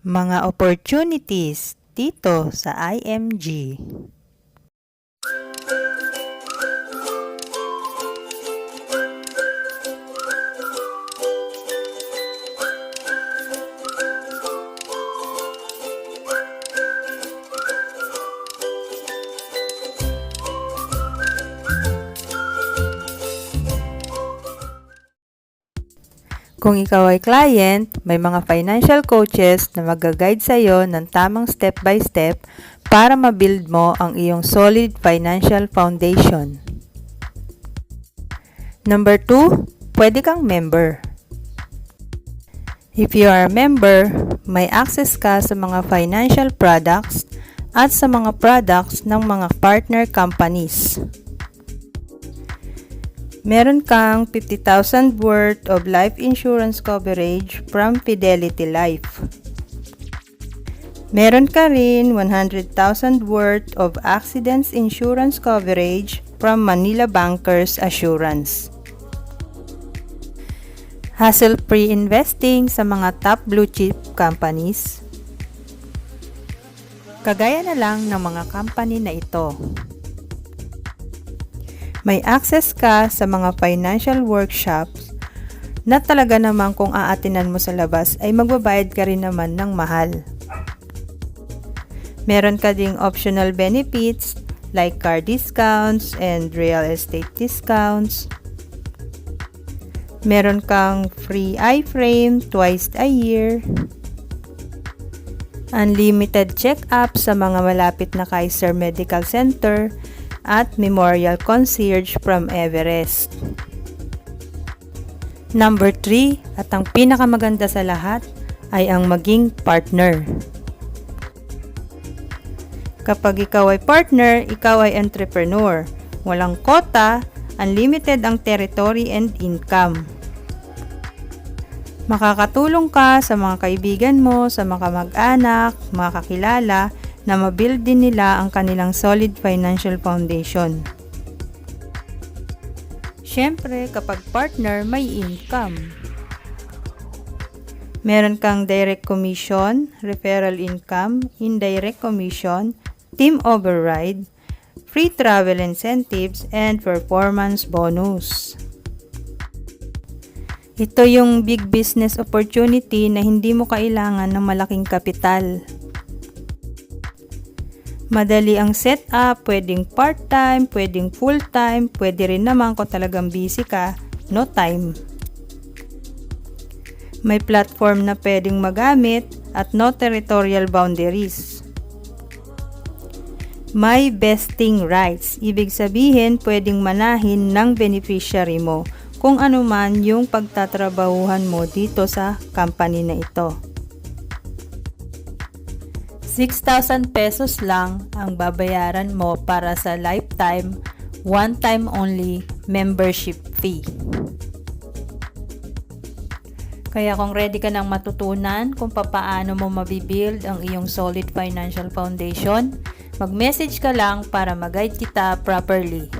Mga opportunities dito sa IMG. Kung ikaw ay client, may mga financial coaches na mag-guide sa iyo ng tamang step-by-step para ma-build mo ang iyong solid financial foundation. Number 2, pwede kang member. If you are a member, may access ka sa mga financial products at sa mga products ng mga partner companies. Meron kang 50,000 worth of life insurance coverage from Fidelity Life. Meron ka rin 100,000 worth of accidents insurance coverage from Manila Bankers Assurance. Hassle-free investing sa mga top blue chip companies. Kagaya na lang ng mga company na ito. May access ka sa mga financial workshops na talaga naman kung aatinan mo sa labas ay magbabayad ka rin naman ng mahal. Meron ka ding optional benefits like car discounts and real estate discounts. Meron kang free iframe twice a year. Unlimited check-up sa mga malapit na Kaiser Medical Center at Memorial Concierge from Everest. Number 3, at ang pinakamaganda sa lahat, ay ang maging partner. Kapag ikaw ay partner, ikaw ay entrepreneur. Walang quota, unlimited ang territory and income. Makakatulong ka sa mga kaibigan mo, sa mga kamag-anak, mga kakilala, na mabuild din nila ang kanilang solid financial foundation. Siyempre, kapag partner, may income. Meron kang direct commission, referral income, indirect commission, team override, free travel incentives, and performance bonus. Ito yung big business opportunity na hindi mo kailangan ng malaking kapital. Madali ang setup, pwedeng part-time, pwedeng full-time, pwede rin naman kung talagang busy ka, no time. May platform na pwedeng magamit at no territorial boundaries. May vesting rights, ibig sabihin pwedeng manahin ng beneficiary mo kung ano man yung pagtatrabahuhan mo dito sa company na ito. 6,000 pesos lang ang babayaran mo para sa lifetime, one-time only membership fee. Kaya kung ready ka nang matutunan kung papaano mo mabibuild ang iyong solid financial foundation, mag-message ka lang para mag-guide kita properly.